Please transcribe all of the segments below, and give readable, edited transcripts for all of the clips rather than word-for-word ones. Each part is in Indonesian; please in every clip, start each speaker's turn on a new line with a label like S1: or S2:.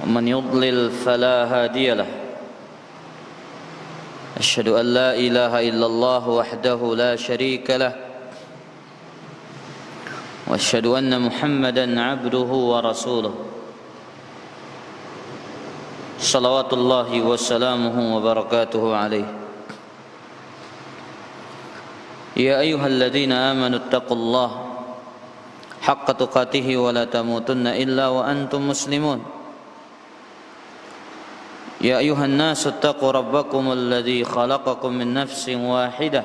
S1: ومن يضلل فلا هادي له أشهد أن لا إله إلا الله وحده لا شريك له وأشهد أن محمدا عبده ورسوله صلوات الله وسلامه وبركاته عليه يا أيها الذين آمنوا اتقوا الله حق تقاته ولا تموتن إلا وأنتم مسلمون يا أيها الناس اتقوا ربكم الذي خلقكم من نفس واحدة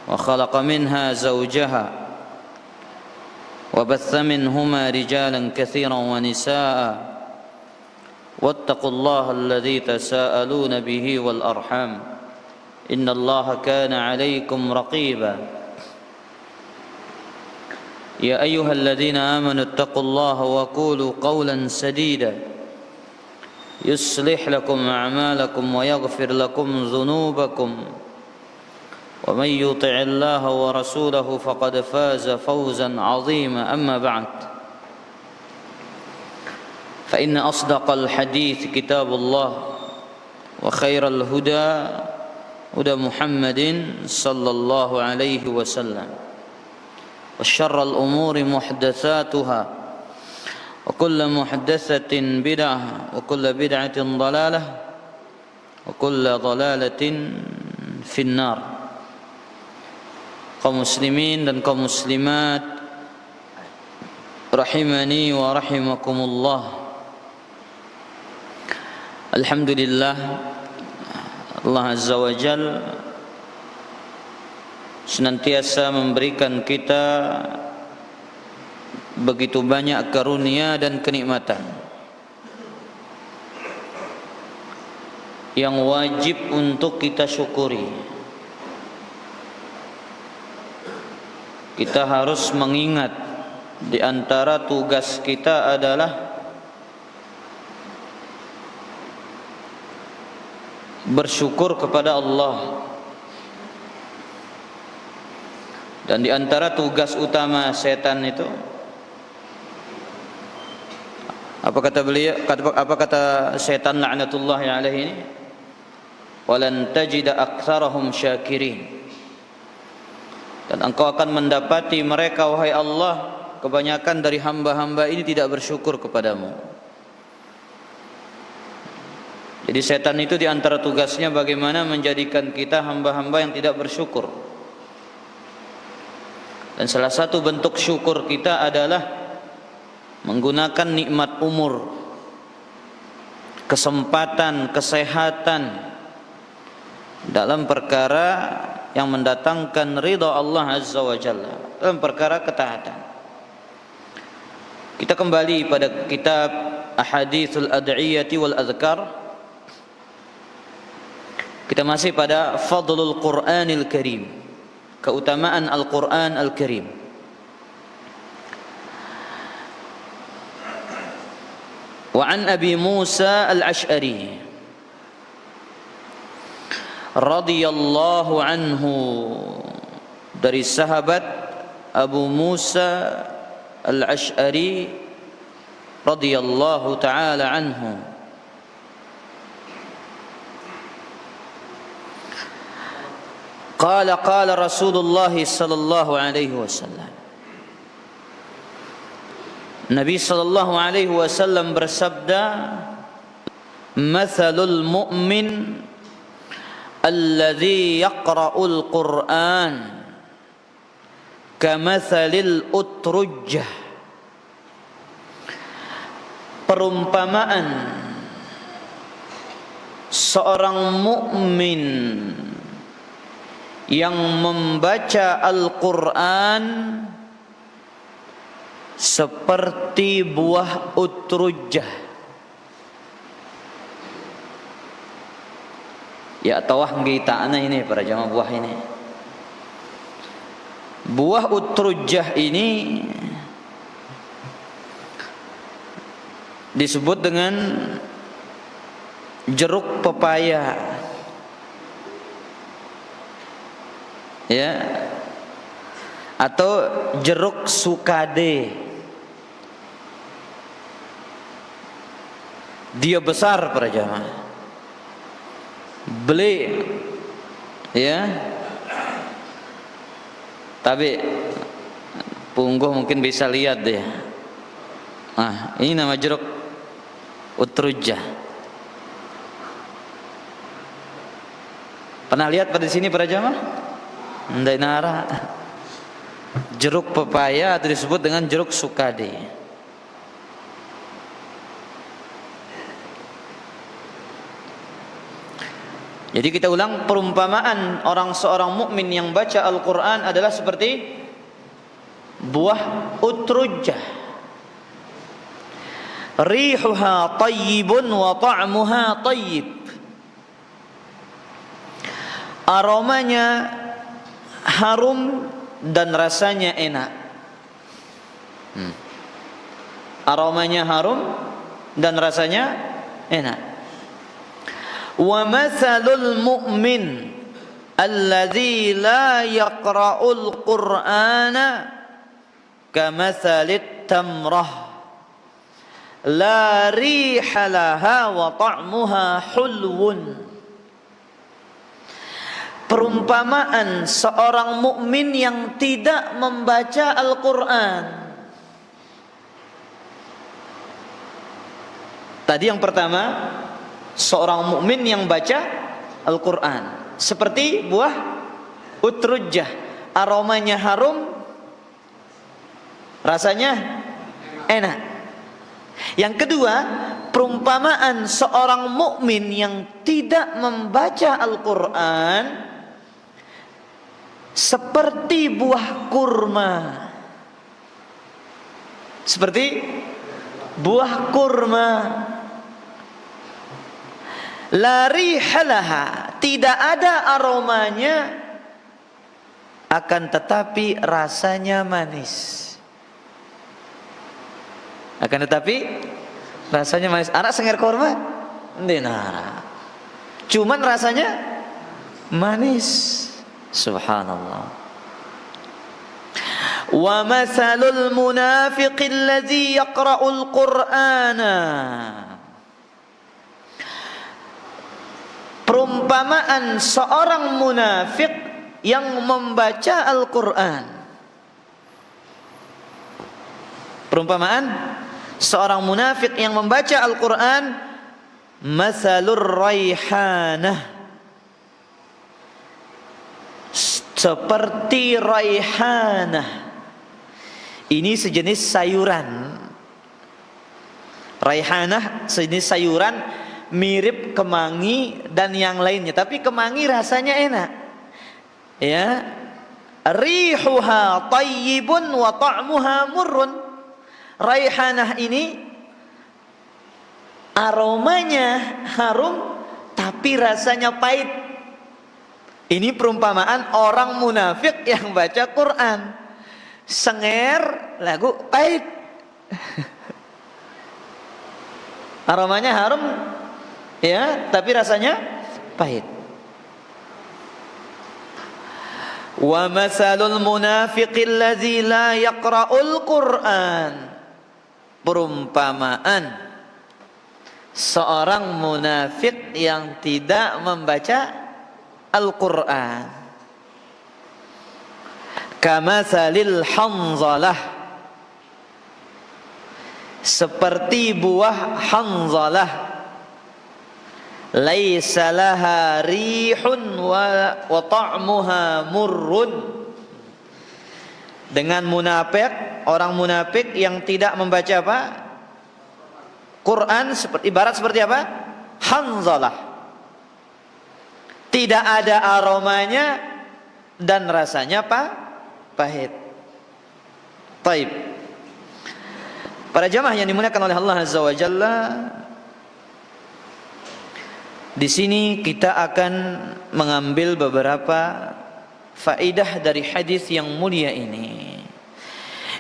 S1: وخلق منها زوجها وبث منهما رجالا كثيرا ونساء واتقوا الله الذي تساءلون به والأرحام إن الله كان عليكم رقيبا يا أيها الذين آمنوا اتقوا الله وقولوا قولا سديدا يصلح لكم أعمالكم ويغفر لكم ذنوبكم ومن يطع الله ورسوله فقد فاز فوزا عظيما أما بعد فإن أصدق الحديث كتاب الله وخير الهدى هدى محمد صلى الله عليه وسلم وشر الأمور محدثاتها وكل محدثة بدعة وكل بدعة ضلالة وكل ضلالة في النار. Kaum muslimin dan kaum muslimat rahimani wa rahimakumullah. Alhamdulillah, Allah Azza wa Jal senantiasa memberikan kita begitu banyak karunia dan kenikmatan yang wajib untuk kita syukuri. Kita harus mengingat di antara tugas kita adalah bersyukur kepada Allah. Dan di antara tugas utama setan itu, apa kata beliau? Apa kata setan laknatullahi alaihi ini? Walan tajida aktsarahum syakirin. Dan engkau akan mendapati mereka, wahai Allah, kebanyakan dari hamba-hamba ini tidak bersyukur kepadamu. Jadi setan itu di antara tugasnya bagaimana menjadikan kita hamba-hamba yang tidak bersyukur. Dan salah satu bentuk syukur kita adalah menggunakan nikmat umur, kesempatan, kesehatan dalam perkara yang mendatangkan ridha Allah Azza wa Jalla, dalam perkara ketaatan. Kita kembali pada kitab Ahaditsul Ad'iyati wal Adhkar. Kita masih pada Fadlul Qur'anil Karim, keutamaan Al-Qur'an Al-Karim. Wa an Abi Musa Al-Ash'ari radhiyallahu anhu, dari sahabat Abu Musa Al-Ash'ari radhiyallahu taala anhu, qala qala Rasulullah sallallahu alaihi wasallam, Nabi sallallahu alaihi wasallam bersabda, mathalul mu'min alladhi yaqra'ul Qur'an kamathalil utrujjah. Perumpamaan seorang mukmin yang membaca Al-Qur'an seperti buah utrujjah. Ya tawah ngita ini para jamaah, buah ini. Buah utrujjah ini disebut dengan jeruk pepaya. Ya. Atau jeruk sukade. Dia besar para jamaah. Beli ya. Tapi punggung mungkin bisa lihat deh. Ah, ini nama jeruk utrujah. Pernah lihat pada sini para jamaah? Ndai nara. Jeruk pepaya atau disebut dengan jeruk sukade. Jadi kita ulang, perumpamaan seorang mukmin yang baca Al-Quran adalah seperti buah utrujah. Rihuha tayyibun wa ta'muha tayyib. Aromanya harum dan rasanya enak. Aromanya harum dan rasanya enak. Wa mathalul mu'min alladzi la yaqra'ul qur'ana kamathalit tamrah la riha laha wa ta'muha hulwun. Perumpamaan seorang mukmin yang tidak membaca Al-Quran. Tadi yang pertama, seorang mukmin yang baca Al-Quran seperti buah utrujah, aromanya harum, rasanya enak. Yang kedua, perumpamaan seorang mukmin yang tidak membaca Al-Quran seperti buah kurma. Seperti buah kurma. La rihalaha, tidak ada aromanya, akan tetapi rasanya manis. Akan tetapi rasanya manis. Anak senger kurma? Nara. Cuman rasanya manis. Subhanallah. Wa mathalul munafiqil ladzi yaqra'ul qur'ana. Perumpamaan seorang munafik yang membaca Al-Quran. Perumpamaan seorang munafik yang membaca Al-Quran, mathalur raihanah, seperti raihanah. Ini sejenis sayuran. Raihanah sejenis sayuran, mirip kemangi dan yang lainnya, tapi kemangi rasanya enak. Ya. Rihuha tayyibun wa ta'muha murrun. Raihanah ini aromanya harum tapi rasanya pahit. Ini perumpamaan orang munafik yang baca Quran. Senger lagu pahit. Aromanya harum ya, tapi rasanya pahit. Wa mathalul munafiqil ladzi la yaqra'ul Qur'an. Perumpamaan seorang munafik yang tidak membaca Al-Quran, kamathalil hanzalah, seperti buah hanzalah, laisa laha rihun wa ta'muha murrun. Dengan munafik, orang munafik yang tidak membaca apa? Quran, ibarat seperti apa? Hanzalah. Tidak ada aromanya dan rasanya pahit. Taib. Para jamaah yang dimuliakan oleh Allah Azza wa Jalla, di sini kita akan mengambil beberapa faedah dari hadis yang mulia ini.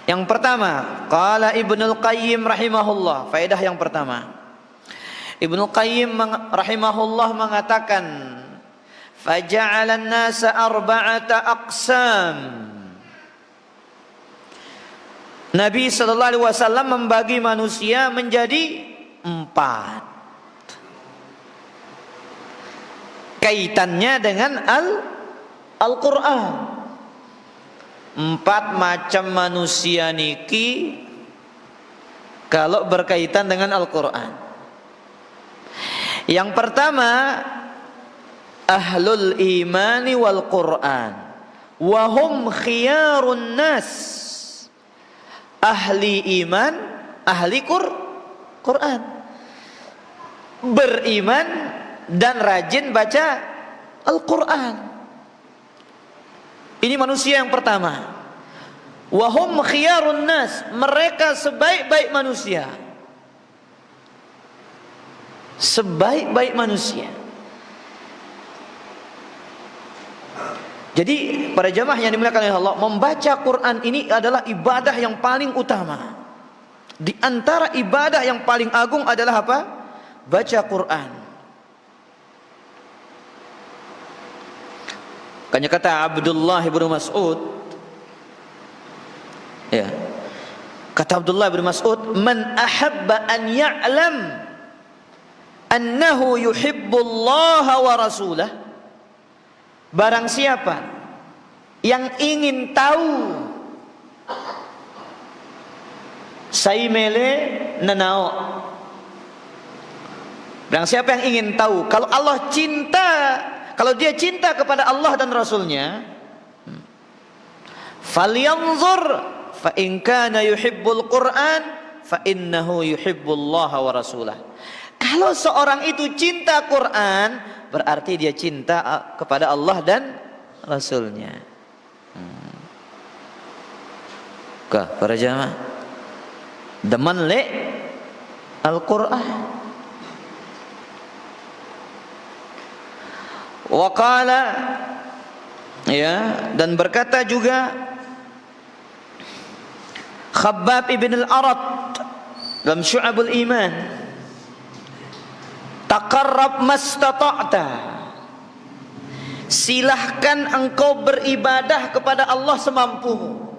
S1: Yang pertama, qala Ibnul Qayyim rahimahullah, faedah yang pertama. Ibnul Qayyim rahimahullah mengatakan, faja'alan nasa arba'ata aqsam. Nabi sallallahu alaihi wasallam membagi manusia menjadi 4. kaitannya dengan Al-Quran. 4 macam manusia niki kalau berkaitan dengan Al-Quran. Yang pertama, ahlul imani wal Quran, wahum khiyarun nas. Ahli iman, ahli Quran, beriman dan rajin baca Al-Quran. Ini manusia yang pertama. Wahum khiyarun nas, mereka sebaik-baik manusia. Sebaik-baik manusia. Jadi para jamaah yang dimuliakan oleh Allah, membaca Quran ini adalah ibadah yang paling utama. Di antara ibadah yang paling agung adalah apa? Baca Quran. Makanya kata Abdullah bin Mas'ud, ya, kata Abdullah bin Mas'ud, man ahabba an ya'lam annahu yuhibbullaha wa rasulah, barang siapa yang ingin tahu saimele nanao, barang siapa yang ingin tahu kalau Allah cinta, kalau dia cinta kepada Allah dan Rasulnya, falyanzur fa in kana yuhibbul Qur'an fa innahu yuhibbullaha wa rasulah. Kalau seorang itu cinta Quran, berarti dia cinta kepada Allah dan Rasulnya. Para jamaah, demen le Al-Quran. Waqala, ya, dan berkata juga Khabbab ibn al-Arat dalam Syu'abul Iman, taqarrab mastata'ta, silahkan engkau beribadah kepada Allah semampumu.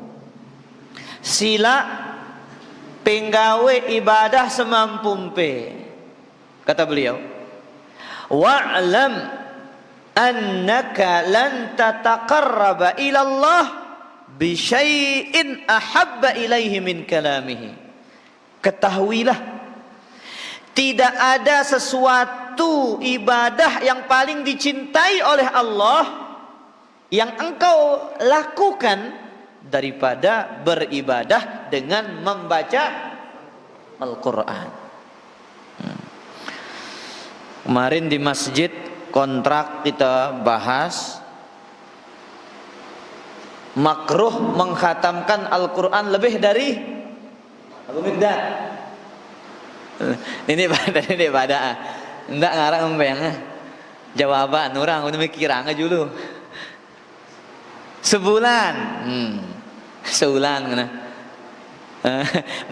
S1: Sila penggawe ibadah semampumpe, kata beliau. Wa'lam annaka lan tataqarraba ila Allah bi syai'in ahabba ilaihi min kalamihi. Ketahuilah, tidak ada sesuatu ibadah yang paling dicintai oleh Allah yang engkau lakukan daripada beribadah dengan membaca Al-Quran. Kemarin di masjid kontrak kita bahas makruh mengkhatamkan Al-Quran lebih dari Abu Mikdad. Ini pada enggak ngarang membayangnya jawaban orang udah mikir aja dulu sebulan sebulan kena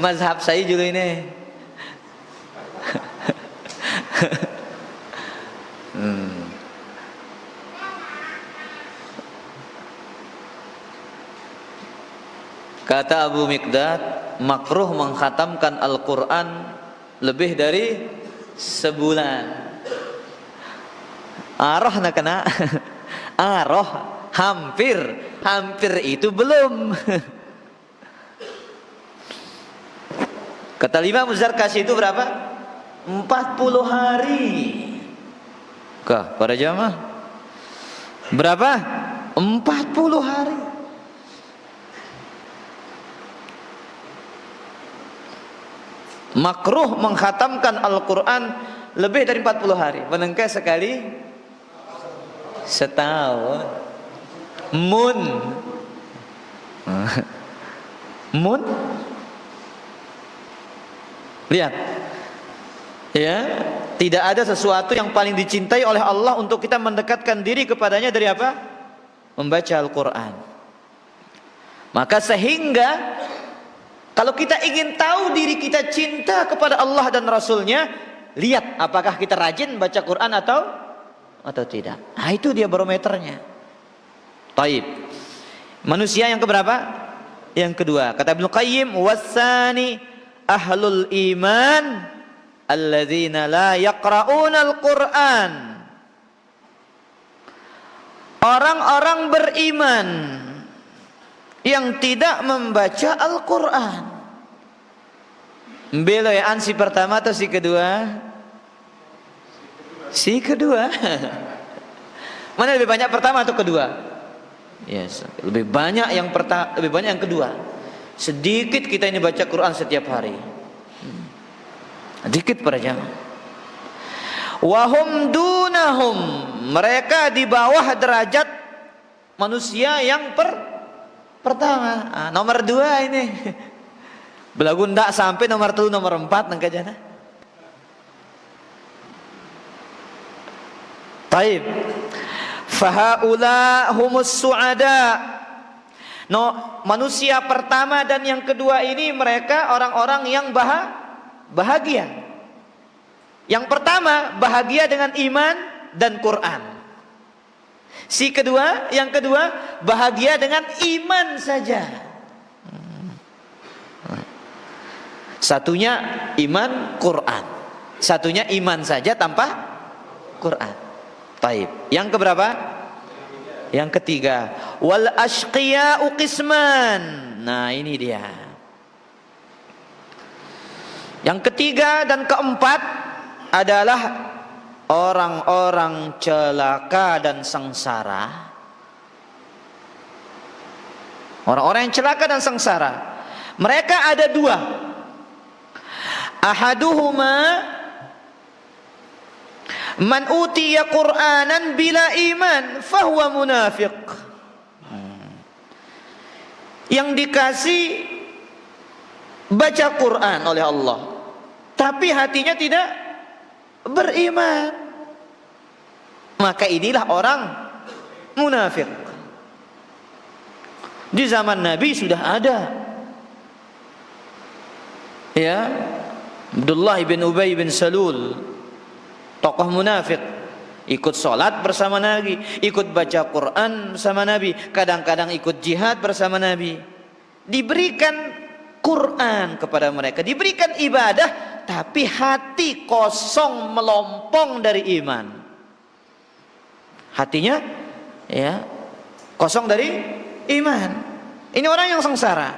S1: mazhab saya dulu ini kata Abu Mikdad, makruh mengkhatamkan Al-Quran lebih dari sebulan. Aroh nak kena aroh hampir itu belum. Kata Imam Zarkashi itu berapa? 40 hari. Kah para jamaah? Berapa? 40 hari. Makruh mengkhatamkan Al-Quran lebih dari 40 hari. Menengah sekali setahun. Mun lihat ya, tidak ada sesuatu yang paling dicintai oleh Allah untuk kita mendekatkan diri kepadanya dari apa? Membaca Al-Quran. Maka sehingga kalau kita ingin tahu diri kita cinta kepada Allah dan Rasulnya, lihat apakah kita rajin baca Quran atau tidak. Nah, itu dia barometernya. Taib. Manusia yang keberapa? Yang kedua. Kata Ibnu Qayyim, wasani ahlul iman alladzina la yaqra'una al-Qur'an orang-orang beriman yang tidak membaca Al-Quran. Belo ya, si pertama atau si kedua? Si kedua. Mana lebih banyak, pertama atau kedua? Yes, lebih banyak yang pertama, lebih banyak yang kedua. Sedikit kita ini baca Quran setiap hari. Sedikit para jamaah. Wahum dunahum, mereka di bawah derajat manusia yang pertama. Nomor 2 ini. Belagu ndak sampai nomor 3, nomor 4 nang kajana. Taib. Fahaula humus suada. No, manusia pertama dan yang kedua ini mereka orang-orang yang bahagia. Yang pertama bahagia dengan iman dan Quran. Si kedua, yang kedua bahagia dengan iman saja. Satunya iman Quran, satunya iman saja tanpa Quran. Taib. Yang keberapa? Yang ketiga. Wal ashqiya'u qisman. Nah, ini dia. Yang ketiga dan keempat adalah orang-orang celaka dan sengsara. Orang-orang yang celaka dan sengsara, mereka ada 2. Ahaduhuma man utiya Qur'anan bila iman fahuwa munafiq. Yang dikasih baca Quran oleh Allah, tapi hatinya tidak beriman, maka inilah orang munafik. Di zaman Nabi sudah ada, ya, Abdullah bin Ubay bin Salul, tokoh munafik, ikut sholat bersama Nabi, ikut baca Quran bersama Nabi, kadang-kadang ikut jihad bersama Nabi. Diberikan Quran kepada mereka, diberikan ibadah, tapi hati kosong, melompong dari iman. Hatinya, ya, kosong dari iman. Ini orang yang sengsara.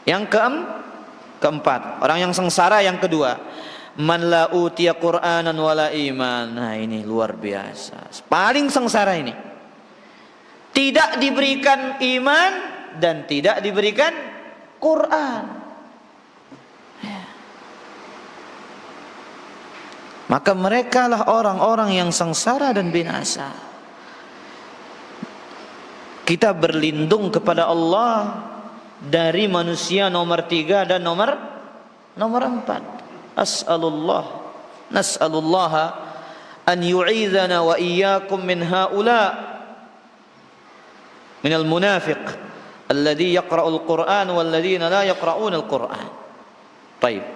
S1: Yang keempat, orang yang sengsara yang kedua, man la utiya Qur'anan wala iman. Nah, ini luar biasa. Paling sengsara ini. Tidak diberikan iman dan tidak diberikan Quran. Maka mereka lah orang-orang yang sengsara dan binasa. Kita berlindung kepada Allah dari manusia nomor 3 dan nomor 4. Nas'alullah an yu'idhana wa iyyakum min haula minal munafiq alladhi yaqra'ul Qur'an wal ladzina la yaqra'unal Qur'an. Baik.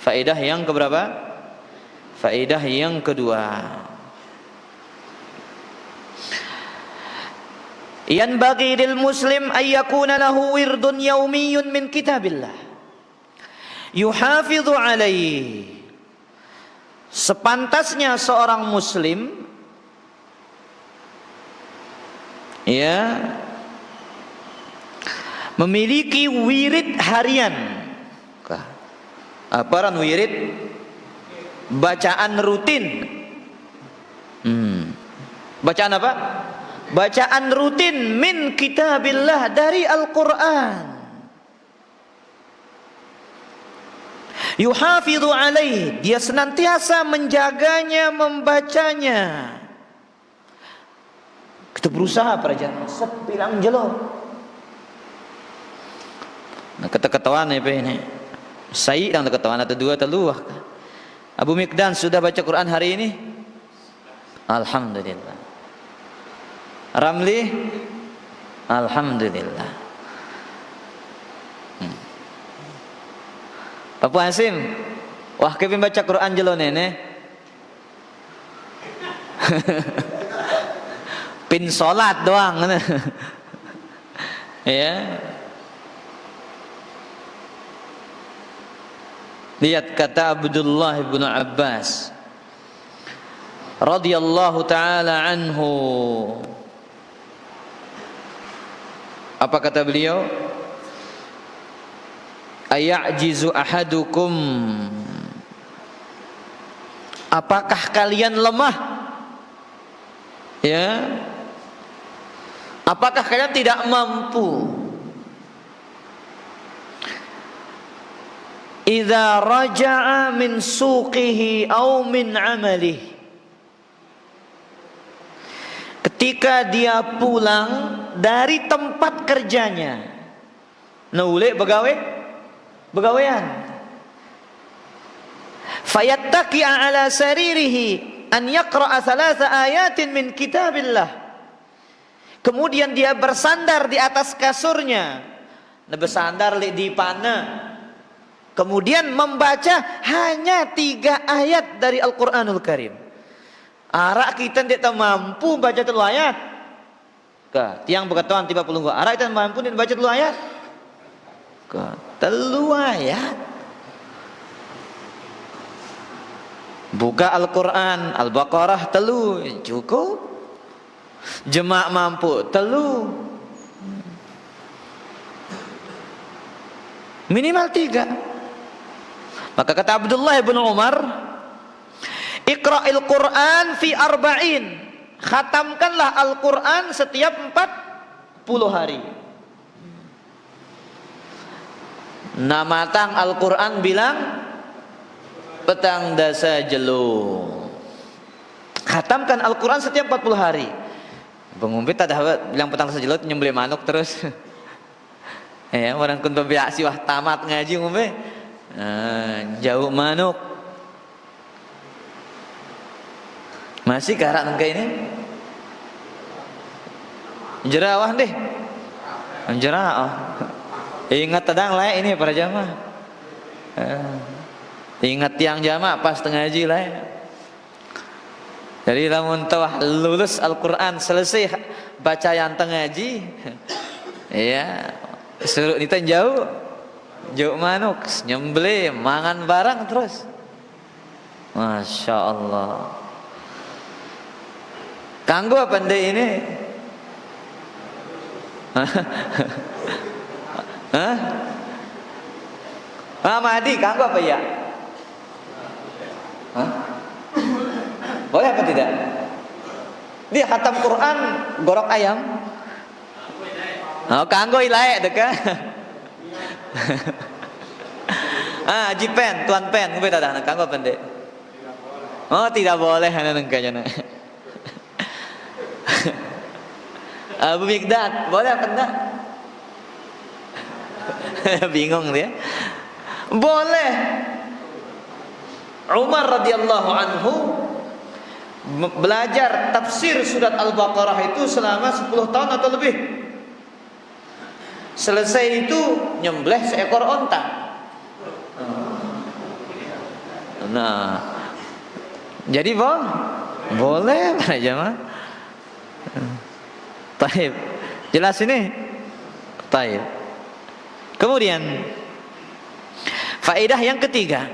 S1: Faedah yang keberapa? Faedah yang kedua. Yanbaghi lil muslim ay yakuna lahu wirdun yawmiyyun min kitabillah yuhafidhu alaihi. Sepantasnya seorang muslim, ya, memiliki wirid harian. Apa wirid? Bacaan rutin. Bacaan apa? Bacaan rutin min kitabillah, dari Al-Quran. Yuhafidhu alaih, dia senantiasa menjaganya, membacanya. Kita berusaha para jamaah sepilang jelo. Nah, kata-katawan ini. Saya yang kata-katawan atau 2 atau 2. Abu Mikdan sudah baca Quran hari ini? Alhamdulillah. Ramli? Alhamdulillah. Papu Hasim, wah kepin baca Quran jelo nene. Pin sholat doang. Ya. Lihat kata Abdullah bin Abbas, radhiyallahu taala anhu. Apa kata beliau? Ayajizu ahadukum, apakah kalian lemah? Ya, apakah kalian tidak mampu? Idza raja'a min suqihi aw min amalihi, ketika dia pulang dari tempat kerjanya, naule begawean, fayattaqi ala saririhi an yaqra'a thalatha ayatin min kitabillah, kemudian dia bersandar di atas kasurnya, bersandar di pana, kemudian membaca hanya 3 ayat dari Al-Quranul Karim. Arak kita tidak mampu baca 3 ayat. Tiang berkatakan tiba puluh gua. Arak kita mampu tidak baca 3 ayat. 3 ayat. Buka Al-Quran, Al-Baqarah 3 cukup. Jemaah mampu 3. Minimal 3. Maka kata Abdullah bin Umar, Iqra'il Qur'an fi arba'in, khatamkanlah Al-Quran setiap 40 hari. Namatang Al-Quran bilang petang dasa jelung, khatamkan Al-Quran setiap 40 hari. Pengumpit ada bilang petang dasa jelung nyembelih manuk terus. Ya, orang kuntu biasi wah tamat ngaji ngombe. Jauh manuk. Masih karak nangka ini? Jerawah deh. Jerawah. Ingat tadang lah ini para jamaah. Ingat tiang jamaah pas tengah haji lah. Jadi lamun tawah lulus Al-Quran selesai baca yang tengah haji, ya suruh nita jauh manuk, nyembelih, mangan barang terus. Masya Allah. Kanggo apa ndek ini? Hah? Mahdi, kanggo apa ya? Hah? Boleh apa tidak? Dia khatam Quran gorok ayam. Oh, kanggo ilaek deka. Jipen, tuan pen, ngube tada kanggo apa ndek? Oh, tidak boleh ana nengkanya. Abu Mikdad, boleh apa enggak? Bingung dia. Boleh. Umar radhiyallahu anhu belajar tafsir surat Al-Baqarah itu selama 10 tahun atau lebih. Selesai itu nyembelih seekor onta. Nah, jadi boleh para jemaah. Taib. Jelas ini? Taib. Kemudian faedah yang ketiga,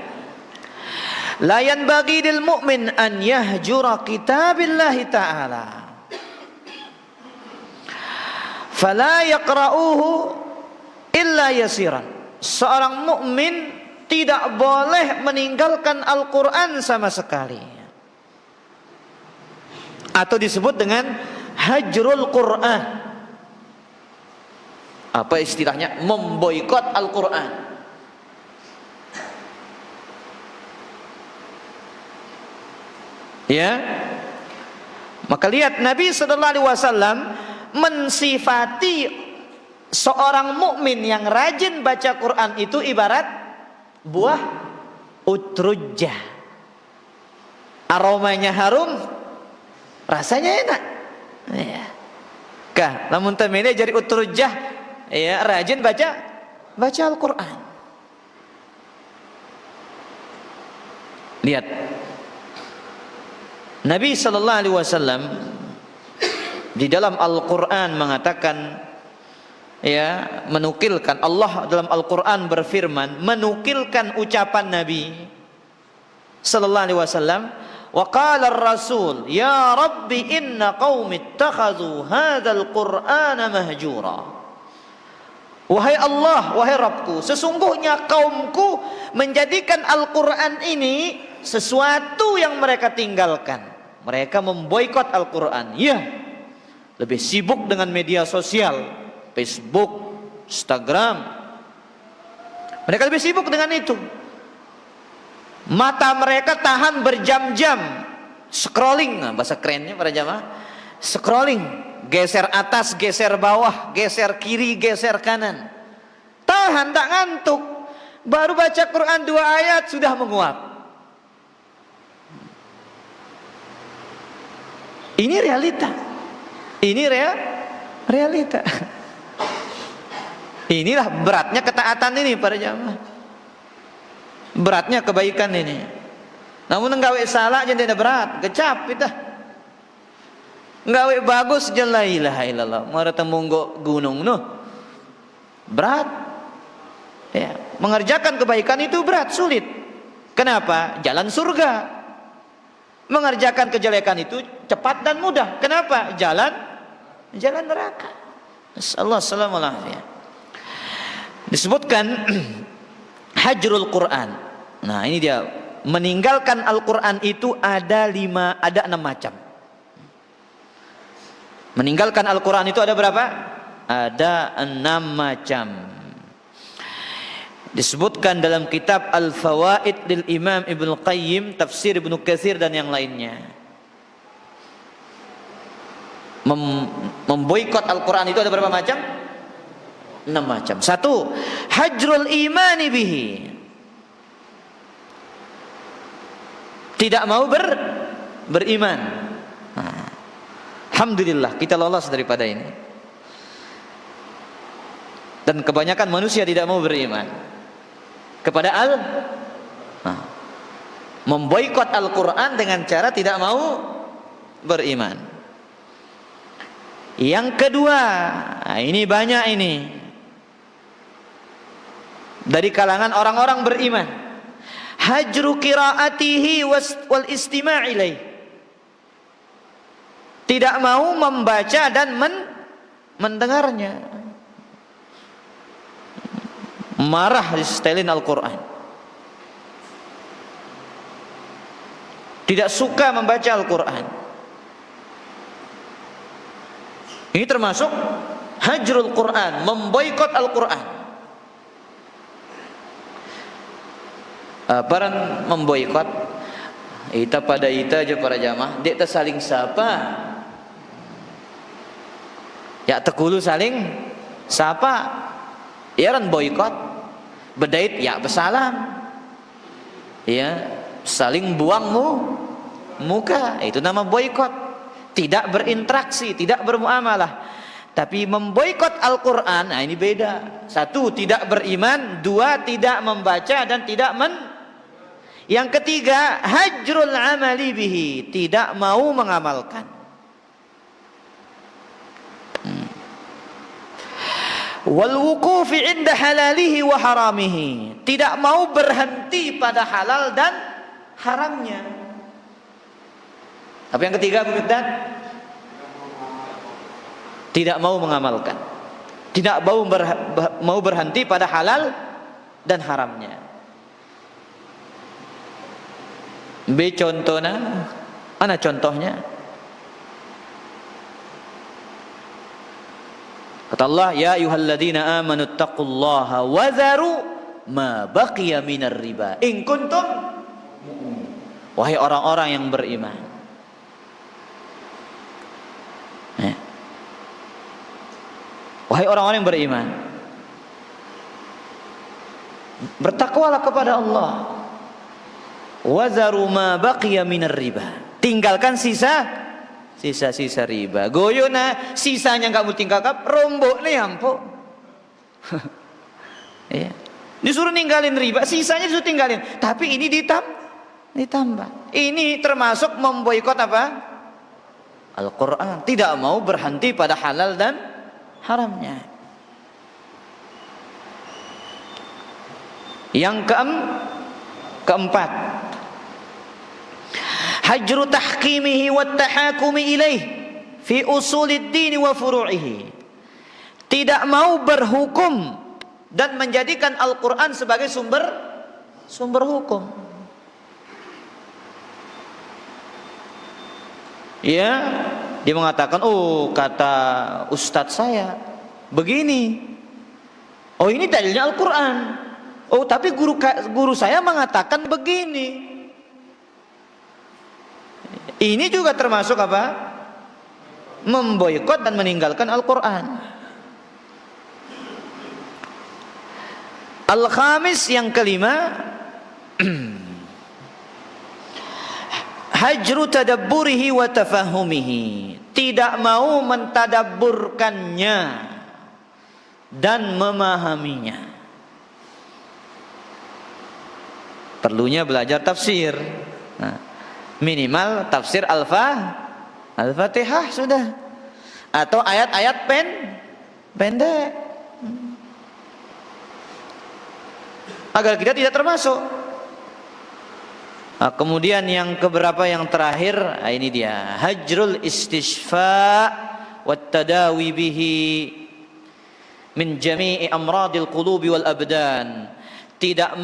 S1: la yanbaghi lil mu'min an yahjura kitabillahi ta'ala fala yaqra'uhu illa yasiran. Seorang mukmin tidak boleh meninggalkan Al-Quran sama sekali, atau disebut dengan hajrul Quran. Apa istilahnya? Memboikot Al-Quran. Ya, maka lihat Nabi sallallahu alaihi wasallam mensifati seorang mukmin yang rajin baca Quran itu ibarat buah utrujah. Aromanya harum, rasanya enak. Ya. Kah, lamun temene jadi utrujah, ya rajin baca Al-Quran. Lihat Nabi sallallahu alaihi wasallam di dalam Al-Quran mengatakan, ya, menukilkan, Allah dalam Al-Quran berfirman menukilkan ucapan Nabi sallallahu alaihi wasallam, Wa qala ar-rasul, ya Rabbi inna qaumi ittakhadhu hadzal Qur'ana mahjura. Wahai Allah, wahai Rabbku, sesungguhnya kaumku menjadikan Al-Quran ini sesuatu yang mereka tinggalkan. Mereka memboikot Al-Quran. Ya, lebih sibuk dengan media sosial, Facebook, Instagram. Mereka lebih sibuk dengan itu. Mata mereka tahan berjam-jam scrolling, nah, bahasa kerennya para jamaah, scrolling, geser atas, geser bawah, geser kiri, geser kanan. Tahan, tak ngantuk. Baru baca Quran 2 ayat sudah menguap. Ini realita. Ini realita. Inilah beratnya ketaatan ini para jamaah. Beratnya kebaikan ini. Namun nggawe salah aja tidak berat, kecap kita. Nggawe bagus aja la ilaha illallah. Mara temunggo gunung noh. Berat. Ya, mengerjakan kebaikan itu berat, sulit. Kenapa? Jalan surga. Mengerjakan kejelekan itu cepat dan mudah. Kenapa? Jalan neraka. Nasallahu alaihi wasallam. Disebutkan hajrul Quran. Nah, ini dia, meninggalkan Al-Quran itu ada 6 macam. Meninggalkan Al-Quran itu ada berapa? Ada 6 macam. Disebutkan dalam kitab Al-Fawaid lil Imam Ibnu Qayyim, tafsir Ibnu Katsir dan yang lainnya. Memboikot Al-Quran itu ada berapa macam? 6 macam. 1, hajrul imani bihi. Tidak mau beriman. Nah, alhamdulillah kita lolos daripada ini. Dan kebanyakan manusia tidak mau beriman kepada memboikot Al-Quran dengan cara tidak mau beriman. Yang kedua, ini banyak ini dari kalangan orang-orang beriman, hajru qiraatihi wal istima' ilaih. Tidak mau membaca dan mendengarnya. Marah distelin Al-Quran. Tidak suka membaca Al-Quran. Ini termasuk hajrul Quran, memboikot Al-Quran. Para memboikot ita pada ita aja para jamaah, dia saling sapa. Ya tekulu saling sapa. Ya ran boikot. Bedait ya besalam. Ya, saling buang muka. Itu nama boikot. Tidak berinteraksi, tidak bermuamalah. Tapi memboikot Al-Quran, nah ini beda. 1, tidak beriman. 2, tidak membaca dan tidak Yang ketiga, hajrul amali bihi, tidak mau mengamalkan. Wal wuqufi inda halalihi wa haramihi, tidak mau berhenti pada halal dan haramnya. Apa yang ketiga, Bu Miqdad? Tidak mau mengamalkan. Tidak mau berhenti pada halal dan haramnya. B contohnya, mana contohnya? Kata Allah, ya ayyuhalladzina amanu taqullaha wa dharu ma baqiya minar riba in kuntum mu'minin. Wahai orang-orang yang beriman. Wahai orang-orang yang beriman, bertakwalah kepada Allah. Wa dharu ma baqiya minar riba. Tinggalkan sisa-sisa riba. Goyona sisanya enggak mau tinggalkan, rombok nih ampo. Ya. Disuruh ninggalin riba, sisanya disuruh tinggalin. Tapi ini ditambah. Ini termasuk memboikot apa? Al-Quran. Tidak mau berhenti pada halal dan haramnya. Yang keempat, hajru tahkimihi wa tahakumi ilaih fi usulid din wa furu'ihi. Tidak mau berhukum dan menjadikan Al-Quran sebagai sumber hukum. Ya, dia mengatakan, oh kata ustadz saya begini, oh ini dalilnya Al-Quran, oh tapi guru saya mengatakan begini. Ini juga termasuk apa? Memboikot dan meninggalkan Al-Quran. Al-khamis, yang kelima, hajru tadabburihi wa tafahumihi. Tidak mau mentadabburkannya dan memahaminya. Perlunya belajar tafsir. Nah, minimal tafsir Al-Fatihah sudah, atau ayat-ayat pendek, agar kita tidak termasuk. Nah, kemudian yang keberapa, yang terakhir, ini dia, hajrul istishfa wat tadawi bihi min jami'i amradil qulubi wal abdan. Tidak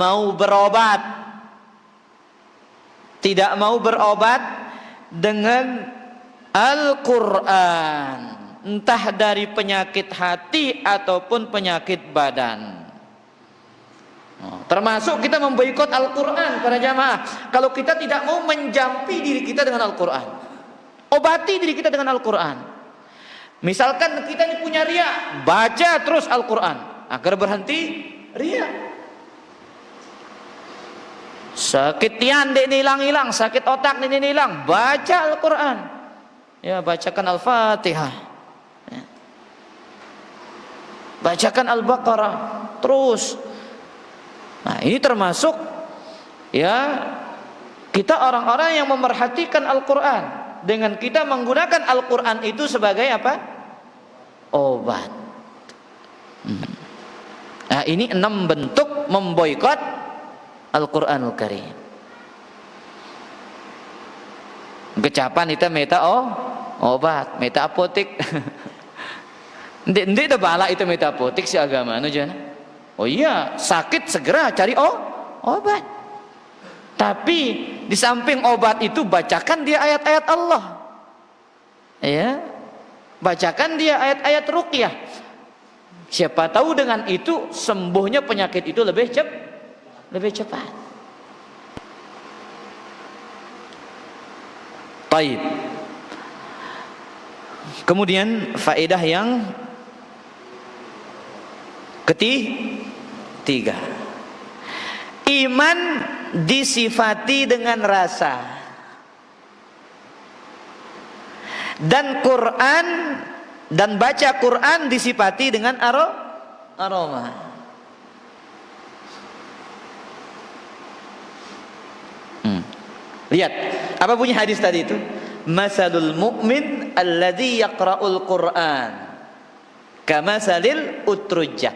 S1: mau berobat dengan Al-Quran, entah dari penyakit hati ataupun penyakit badan. Termasuk kita memboikot Al-Quran para jamaah. Kalau kita tidak mau menjampi diri kita dengan Al-Quran, obati diri kita dengan Al-Quran. Misalkan kita ini punya riya, baca terus Al-Quran agar berhenti riya. Sakit tian dek hilang, sakit otak ini hilang, baca Al-Quran. Ya, bacakan Al-Fatihah, ya. Bacakan Al-Baqarah terus. Nah, ini termasuk ya, kita orang-orang yang memerhatikan Al-Quran, dengan kita menggunakan Al-Quran itu sebagai apa? Obat. Nah, ini 6 bentuk memboikot Al-Quranul Karim. Kecapan itu meta obat, meta apotik. Ndek bala itu meta apotik si agama anu jana. Oh iya, sakit segera cari obat. Tapi di samping obat itu, bacakan dia ayat-ayat Allah. Ya. Bacakan dia ayat-ayat ruqyah. Siapa tahu dengan itu sembuhnya penyakit itu lebih cepat. Baik. Kemudian faedah yang ketiga, iman disifati dengan rasa, dan Quran dan baca Quran disifati dengan aroma. Lihat apa bunyi hadis tadi itu? Masalul mu'min alladzi yaqra'ul Qur'an kamasalil utrujjah.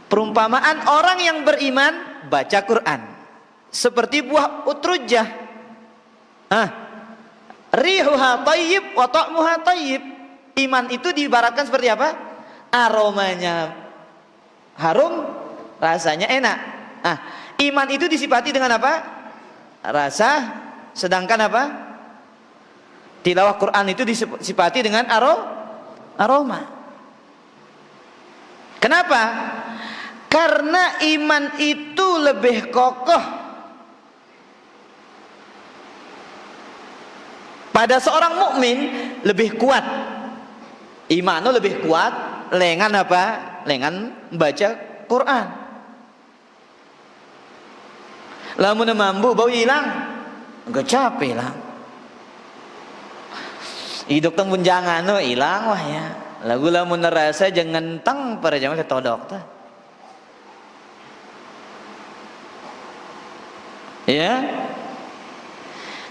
S1: Perumpamaan orang yang beriman baca Quran seperti buah utrujjah. Rihuha thayyib wa ta'muha thayyib. Iman itu diibaratkan seperti apa? Aromanya harum, rasanya enak. Iman itu disifati dengan apa? Rasa. Sedangkan apa? Tilawah Quran itu disifati dengan aroma. Kenapa? Karena iman itu lebih kokoh pada seorang mukmin, lebih kuat. Imannya lebih kuat lengan apa? Lengan baca Quran. Lamun mambu bau hilang, enggak capek lah. Hidup teng bunjangan no hilang wah ya. Lagu lamun rasa jangan tang para jamaah ketodok tah. Ya.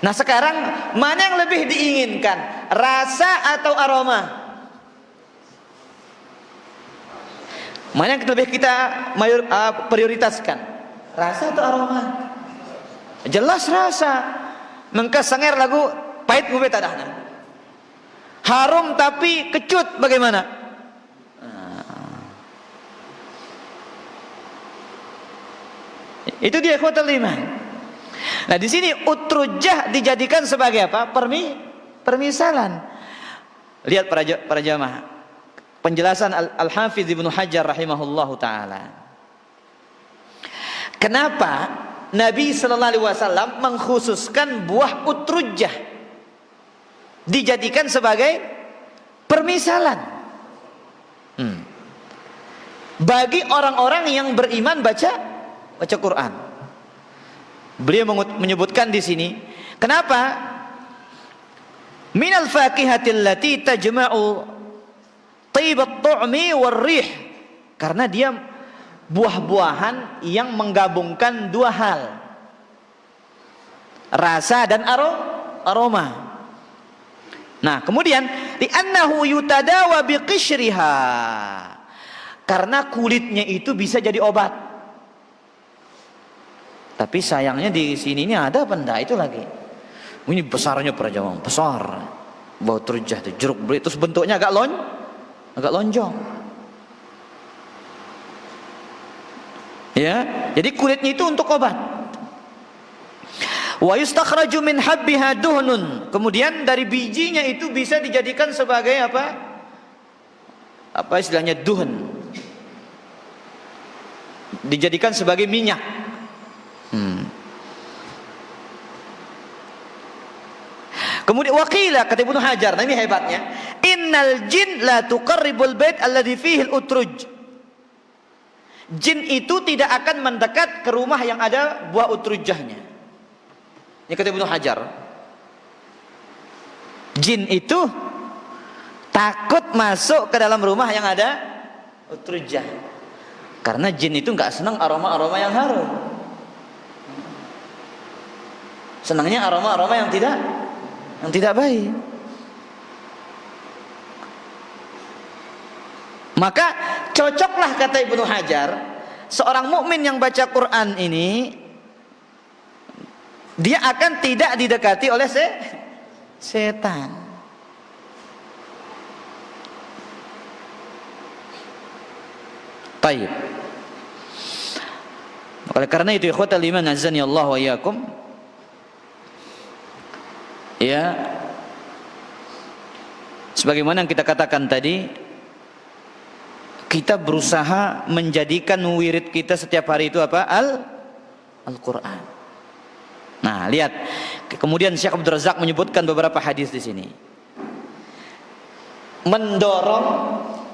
S1: Nah sekarang mana yang lebih diinginkan, rasa atau aroma? Mana yang lebih kita prioritaskan, rasa atau aroma? Jelas rasa. Mengka sanger lagu pahit ngube tadahna. Harum tapi kecut bagaimana? Itu dia ikhwatul iman. Nah, di sini utrujah dijadikan sebagai apa? Permisalan. Lihat para jamaah. Penjelasan Al-Hafidz Ibnu Hajar rahimahullahu taala. Kenapa Nabi sallallahu alaihi wasallam mengkhususkan buah utrujah dijadikan sebagai permisalan bagi orang-orang yang beriman baca Quran. Beliau menyebutkan di sini, kenapa? Minal fakihatil lati tajma'u thayyibat tu'mi war-rih. Karena dia buah-buahan yang menggabungkan dua hal, rasa dan aroma. Nah, kemudian li'annahu yutadawa biqishriha. Karena kulitnya itu bisa jadi obat. Tapi sayangnya di sini ini ada apa enggak itu lagi. Ini besarnya para jamaah, besar. Bau terjah itu jeruk beri terus bentuknya agak lonjong. Ya, jadi kulitnya itu untuk obat. Wa yustakhraju min habbiha duhnun. Kemudian dari bijinya itu bisa dijadikan sebagai apa? Apa istilahnya duhn. Dijadikan sebagai minyak. Kemudian waqila, kata Ibnu Hajar, nah ini hebatnya, innal jin la tuqarribul bait alladhi fihi al-utruj. Jin itu tidak akan mendekat ke rumah yang ada buah utrujahnya. Ini kata Ibnu Hajar. Jin itu takut masuk ke dalam rumah yang ada utrujah. Karena jin itu enggak senang aroma-aroma yang harum. Senangnya aroma-aroma yang tidak baik. Maka cocoklah, kata Ibnu Hajar, seorang mukmin yang baca Quran ini dia akan tidak didekati oleh setan. Baik. Oleh karena itu ikhwatal iman azani Allah wa iyyakum, ya, sebagaimana yang kita katakan tadi, kita berusaha menjadikan wirid kita setiap hari itu apa? Al-Quran. Nah, lihat. Kemudian Syekh Abdul Razak menyebutkan beberapa hadis di sini. Mendorong,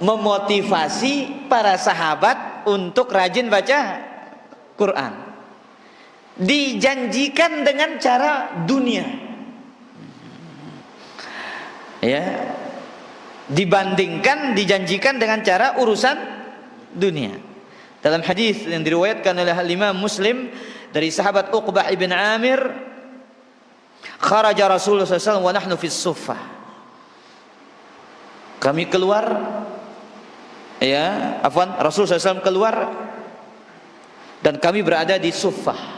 S1: memotivasi para sahabat untuk rajin baca Quran. Dijanjikan dengan cara dunia. Ya. Dijanjikan dengan cara urusan dunia. Dalam hadis yang diriwayatkan oleh Imam Muslim dari sahabat Uqbah ibn Amir, kharaja Rasulullah SAW wa nahnu fis suffah. Kami keluar, ya, Rasulullah SAW keluar dan kami berada di suffah.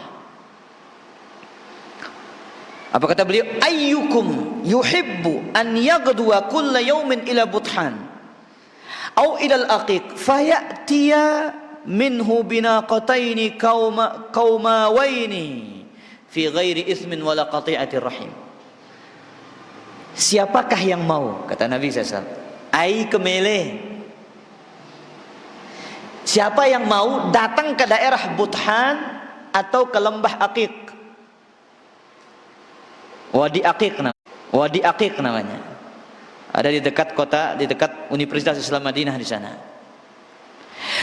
S1: Apa kata beliau? Ayyukum yuhibbu an yaghduwa kulla yawmin ila buthan aw ila al-aqiq fayatiya minhu binaqataini qaumawaini fi ghairi ismin wala qati'atir rahim. Siapakah yang mau, kata Nabi SAW, ai kemele, siapa yang mau datang ke daerah Buthan atau ke lembah Aqiq? Wadi Aqiq namanya. Ada di dekat kota, di dekat Universitas Islam Madinah di sana.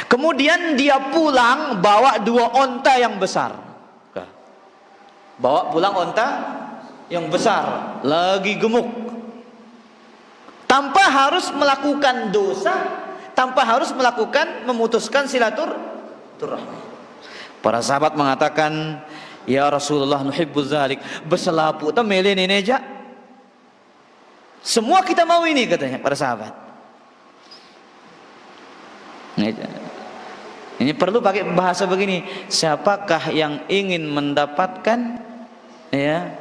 S1: Kemudian dia pulang bawa 2 onta yang besar. Bawa pulang onta yang besar, lagi gemuk. Tanpa harus melakukan dosa, tanpa harus memutuskan silaturahmi. Para sahabat mengatakan, ya Rasulullah, nuhibbu dzalik, beselapu ta mele neneja. Semua kita mau ini, katanya para sahabat. Ini perlu pakai bahasa begini, siapakah yang ingin mendapatkan, ya,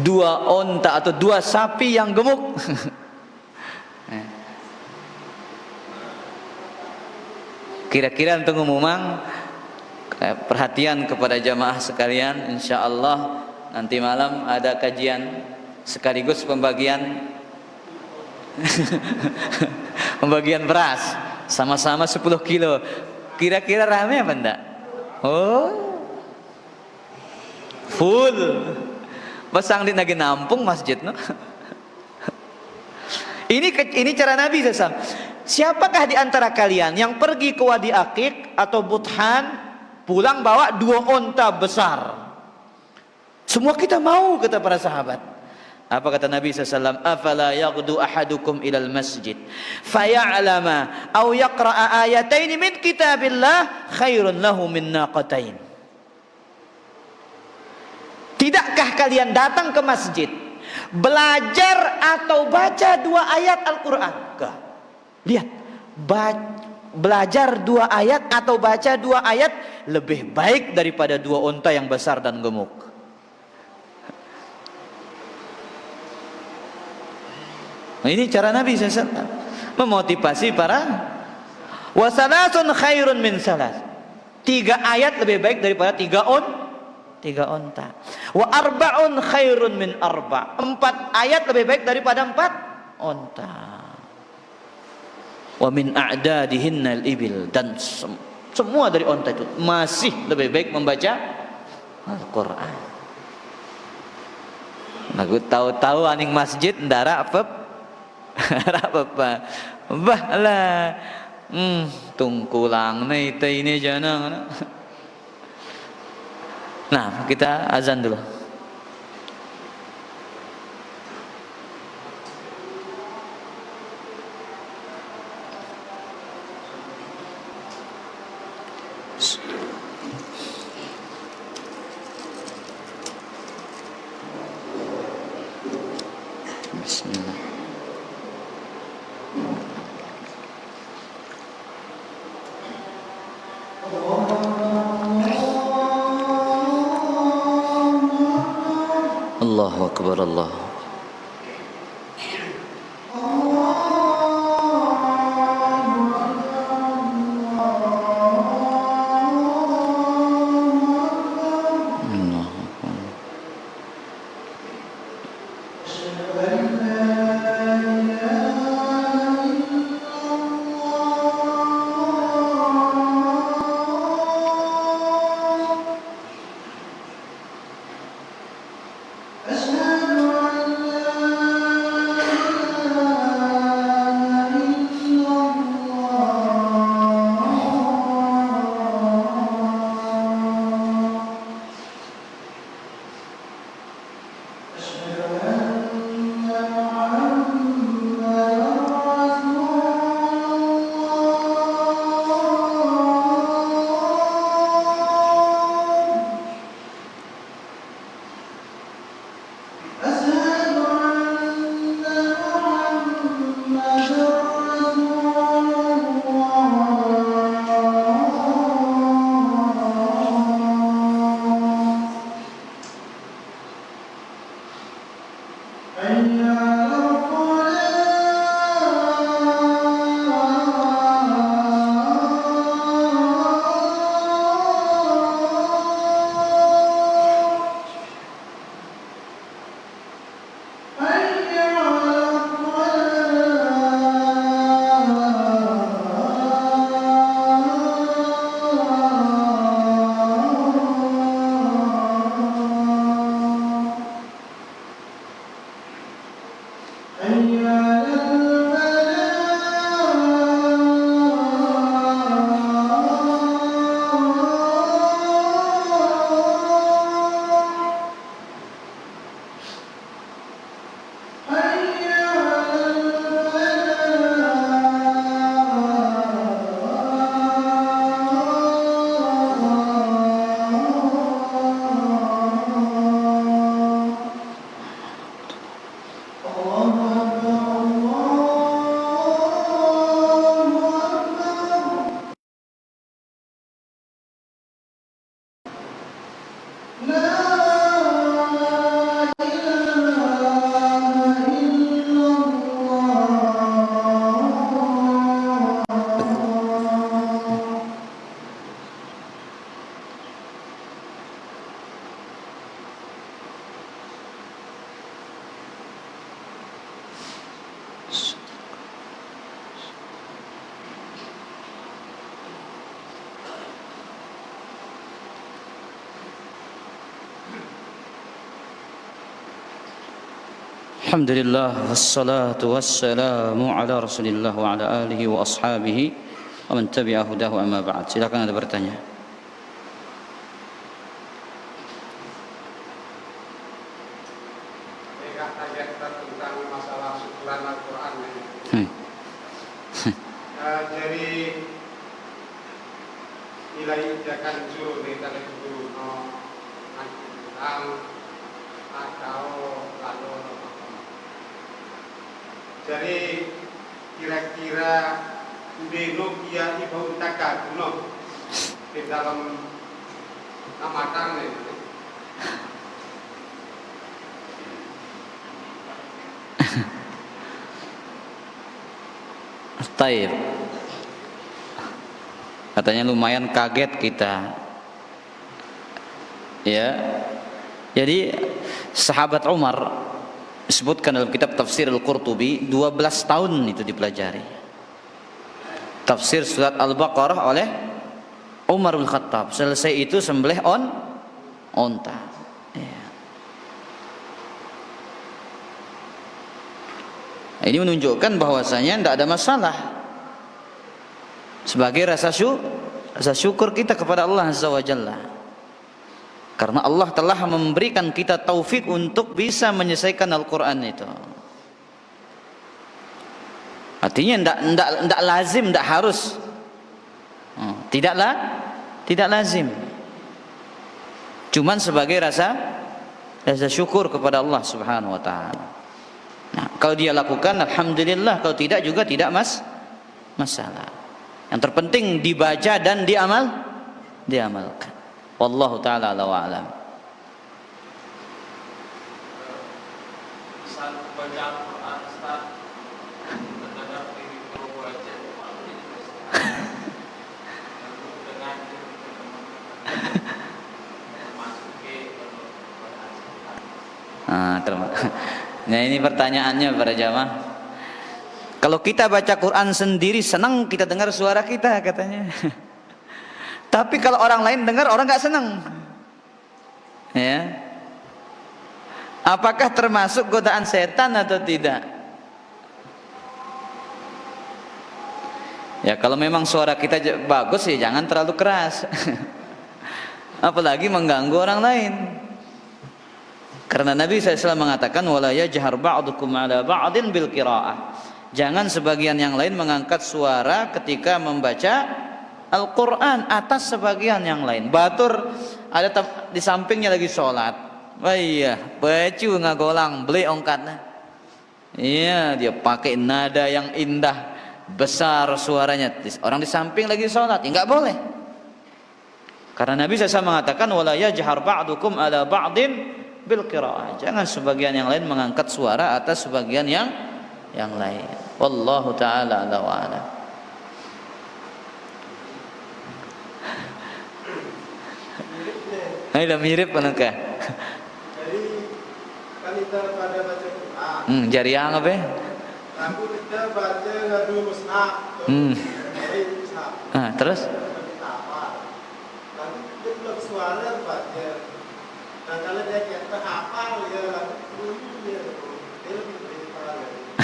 S1: 2 onta atau 2 sapi yang gemuk. Kira-kira untuk ngomong perhatian kepada jamaah sekalian, insyaallah nanti malam ada kajian sekaligus pembagian pembagian beras sama-sama 10 kilo. Kira-kira rame apa enggak? Oh, full. Pasang di lagi nampung masjid, no? Ini cara Nabi SAW. Siapakah di antara kalian yang pergi ke Wadi Aqiq atau Buthan, pulang bawa 2 onta besar? Semua kita mau, kata para sahabat. Apa kata Nabi SAW? Afala yaghdu ahadukum ilal masjid faya'lama aw yaqra'a ayatain min kitabillah khairun lahu min naqatain. Tidakkah kalian datang ke masjid, belajar atau baca 2 ayat Al-Quran? Lihat, belajar 2 ayat atau baca 2 ayat lebih baik daripada 2 onta yang besar dan gemuk. Nah, ini cara Nabi SAW memotivasi para wasalasun khairun min salas. 3 ayat lebih baik daripada 3 onta. Wa arba'un khairun min arba'. 4 ayat lebih baik daripada 4 onta. Wa min a'dadihinna al-ibil, dan semua dari onta itu masih lebih baik membaca Al-Qur'an. Aku tahu-tahu aning masjid ndara apa? Apa? Bah lah. Tungkulang ini jangan. Nah, kita azan dulu. Bismillah. Allahu Akbar, Allah.
S2: Allah
S1: Alhamdulillah wassalatu wassalamu ala Rasulillah wa ala alihi wa ashabihi wa man tabi'a hudahu amma ba'd. Silakan ada bertanya.
S2: Tentang masalah syukuran Al-Quran jadi nilai jakan jul di tadi dulu atau lalu jadi kira-kira beno kia ibu utaka kuno di dalam amatan ini.
S1: Taib. Katanya lumayan kaget kita. Ya. Jadi sahabat Umar disebutkan dalam kitab Tafsir Al-Qurtubi 12 tahun itu dipelajari. Tafsir surat Al-Baqarah oleh Umar bin Khattab. Selesai itu sembelih onta. Ya. Ini menunjukkan bahwasanya tidak ada masalah sebagai rasa syukur kita kepada Allah Azza wa Jalla, karena Allah telah memberikan kita taufik untuk bisa menyelesaikan Al-Quran itu. Artinya tidak lazim, tidak harus, tidak lazim, cuman sebagai rasa syukur kepada Allah Subhanahu wa Ta'ala. Nah, kalau dia lakukan alhamdulillah, kalau tidak juga tidak masalah. Yang terpenting dibaca dan diamalkan. Wallahu taala a'lam wa a'lam. Nah, ini pertanyaannya para jamaah. Kalau kita baca Quran sendiri senang kita dengar suara kita katanya. Tapi kalau orang lain dengar orang nggak senang. Ya. Apakah termasuk godaan setan atau tidak? Ya kalau memang suara kita bagus ya jangan terlalu keras. Apalagi mengganggu orang lain. Karena Nabi SAW mengatakan wala yajhar ba'dukum 'ala ba'din bil qiraah. Jangan sebagian yang lain mengangkat suara ketika membaca Al-Qur'an atas sebagian yang lain. Batur ada di sampingnya lagi sholat. Wah iya, baju ngagolang beli ongkatnya. Iya, dia pakai nada yang indah, besar suaranya. Orang di samping lagi sholat, enggak boleh. Karena Nabi SAW mengatakan wala yajhar ba'dukum 'ala ba'din bil qiraah. Jangan sebagian yang lain mengangkat suara atas sebagian yang lain. Wallahu taala a'lam wa a'lam. Ini mirip panakah?
S2: Jadi kan kita pada baca Quran.
S1: Jariah apa?
S2: Aku kita baca ngadu mushaf. Dari mushaf.
S1: Terus?
S2: Lalu kita belum suara baca. Nah kalau dia kata hafal ya lalu dia lebih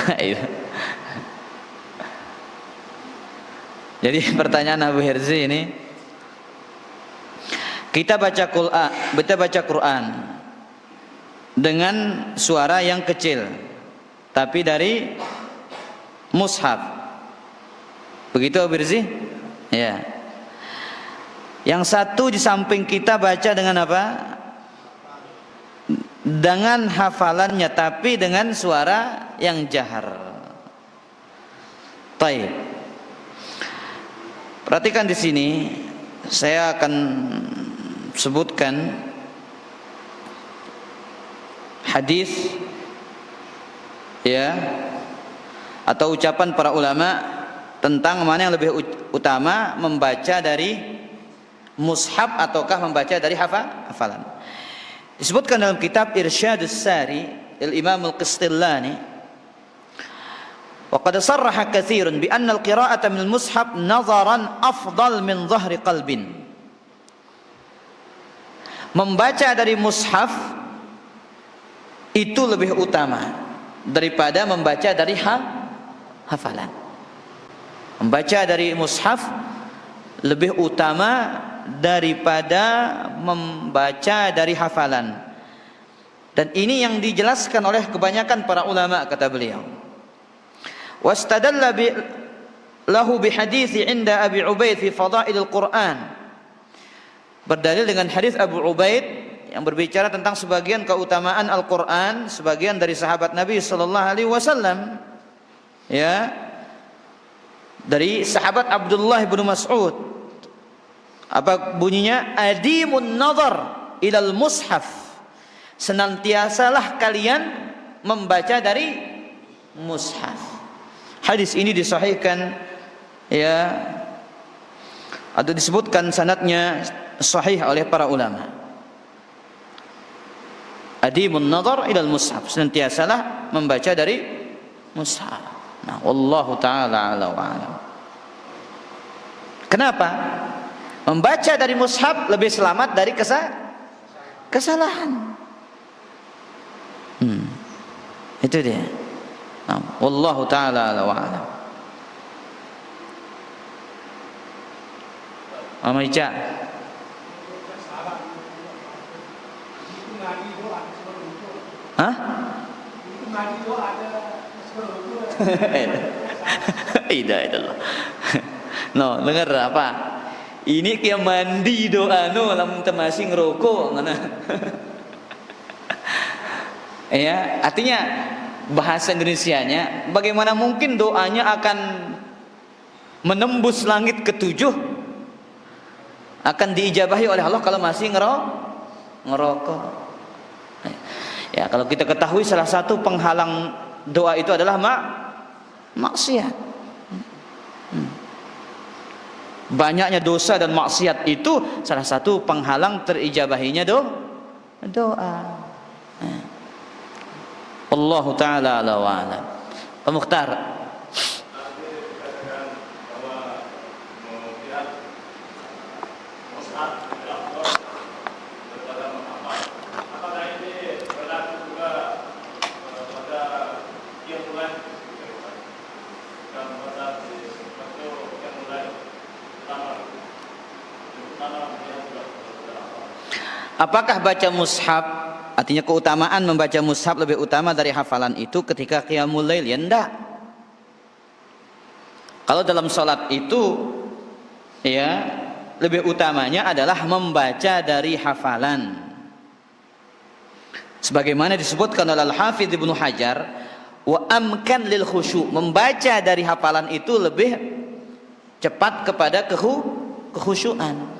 S1: Iya. Jadi pertanyaan Abu Herzi ini, kita baca Quran dengan suara yang kecil, tapi dari mushaf. Begitu Abu Herzi? Ya. Yang satu di samping kita baca dengan apa? Dengan hafalannya, tapi dengan suara yang jahar. Baik. Perhatikan di sini, saya akan sebutkan hadis ya atau ucapan para ulama tentang mana yang lebih utama, membaca dari mushaf ataukah membaca dari hafalan. Disebutkan dalam kitab Irsyadus Sari Al-Imam Al-Qistillani, وقد صرح كثير بأن القراءة من المصحف نظرا أفضل من ظهر قلب. Membaca dari mushaf itu lebih utama daripada membaca dari hafalan. Membaca dari mushaf lebih utama daripada membaca dari hafalan. Dan ini yang dijelaskan oleh kebanyakan para ulama, kata beliau. Wastadalla lahu bihadits 'inda Abi Ubaid fi fadailil Qur'an. Berdalil dengan hadis Abu Ubaid yang berbicara tentang sebagian keutamaan Al-Qur'an, sebagian dari sahabat Nabi sallallahu alaihi wasallam. Ya. Dari sahabat Abdullah bin Mas'ud. Apa bunyinya? Adimun nazar ilal mushaf. Senantiasalah kalian membaca dari mushaf. Hadis ini disahihkan, ya, atau disebutkan sanadnya sahih oleh para ulama. Adimun nazar ilal mushaf, senantiasalah membaca dari mushaf. Nah, wallahu taala ala wa alam. Kenapa? Membaca dari mushaf lebih selamat dari kesalahan. Itu dia. Nah, wallahu taala ala wa alam. Mama Ica. Hah? Tidak Allah. No, dengar apa? Ini kayak mandi doa no lamun teu masih ngerokok ngana. Ya, artinya bahasa Indonesianya, bagaimana mungkin doanya akan menembus langit ketujuh, akan diijabahi oleh Allah kalau masih ngerokok. Ya, kalau kita ketahui salah satu penghalang doa itu adalah maksiat. Banyaknya dosa dan maksiat itu salah satu penghalang terijabahinya doa. Allah taala ala wa alam. Pak Mukhtar. Apakah baca mushaf, artinya keutamaan membaca mushaf lebih utama dari hafalan itu ketika qiyamul lail? Ya enggak. Kalau dalam salat itu, ya, lebih utamanya adalah membaca dari hafalan. Sebagaimana disebutkan oleh Al-Hafidz Ibnu Hajar, wa amkan lil khusyu', membaca dari hafalan itu lebih cepat kepada kekhusyuan.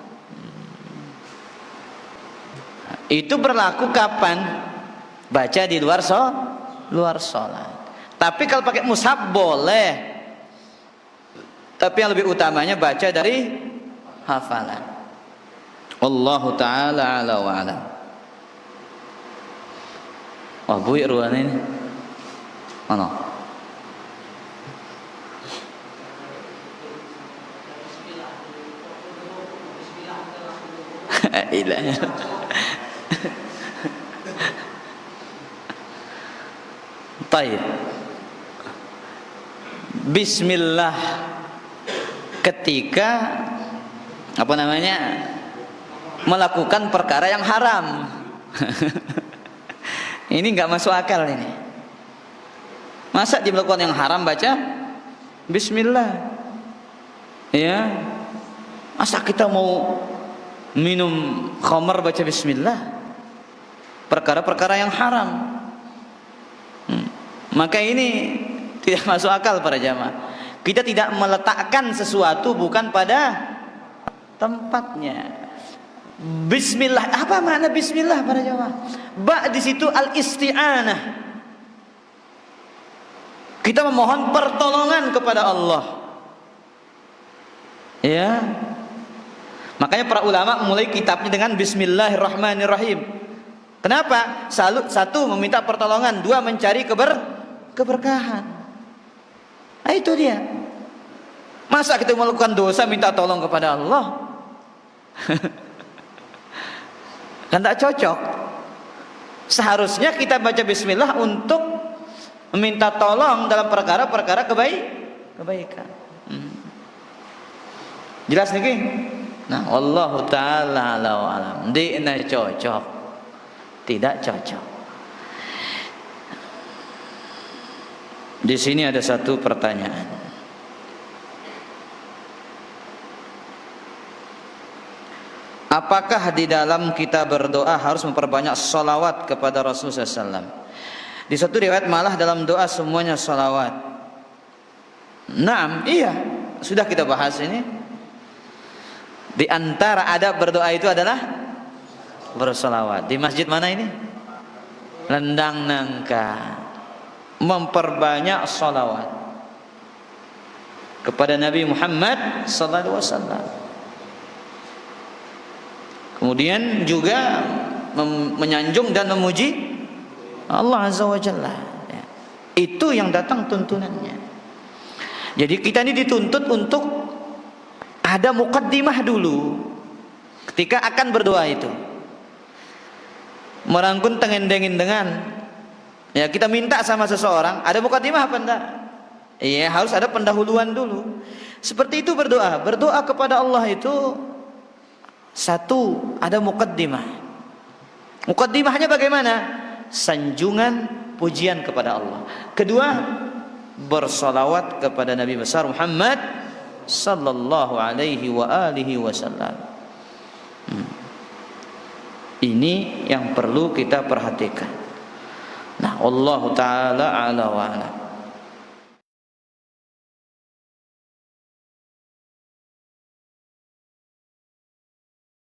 S1: Itu berlaku kapan? Baca di luar sholat. Tapi kalau pakai mushaf boleh. Tapi yang lebih utamanya baca dari hafalan. Wallahu taala ala wa alam. Wah, bui ruangan ini. Mana? Ilah. Baik. Bismillah ketika melakukan perkara yang haram. Ini nggak masuk akal ini. Masa dia melakukan yang haram baca Bismillah? Ya. Masa kita mau minum khamar baca Bismillah? Perkara-perkara yang haram. Maka ini tidak masuk akal para jamaah. Kita tidak meletakkan sesuatu bukan pada tempatnya. Bismillah, apa makna Bismillah para jamaah? Ba di situ al-isti'anah. Kita memohon pertolongan kepada Allah. Ya. Makanya para ulama mulai kitabnya dengan Bismillahirrahmanirrahim. Kenapa? Satu, meminta pertolongan. Dua, mencari keberkahan. Nah itu dia. Masa kita melakukan dosa minta tolong kepada Allah? Kan tak cocok. Seharusnya kita baca Bismillah untuk meminta tolong dalam perkara-perkara kebaikan. Jelas niki? Nah, wallahu taala alam. Dina cocok. Tidak cocok. Di sini ada satu pertanyaan. Apakah di dalam kita berdoa harus memperbanyak salawat kepada Rasulullah SAW? Di satu riwayat malah dalam doa semuanya salawat. Naam, iya, sudah kita bahas ini. Di antara adab berdoa itu adalah bersalawat. Di masjid mana ini? Lendang Nangka. Memperbanyak salawat kepada Nabi Muhammad sallallahu alaihi wasallam. Kemudian juga menyanjung dan memuji Allah Azza wa Jalla. Ya. Itu yang datang tuntunannya. Jadi kita ini dituntut untuk ada muqaddimah dulu ketika akan berdoa itu. Merangkun tengendengin dengan ya, kita minta sama seseorang, ada muqaddimah apa enggak? Iya, harus ada pendahuluan dulu. Seperti itu berdoa. Berdoa kepada Allah itu satu, ada muqaddimah. Muqaddimahnya bagaimana? Sanjungan pujian kepada Allah. Kedua, bersalawat kepada Nabi besar Muhammad sallallahu alaihi wa alihi wasallam. Ini yang perlu kita perhatikan. Nah, Allah taala ala wa ala.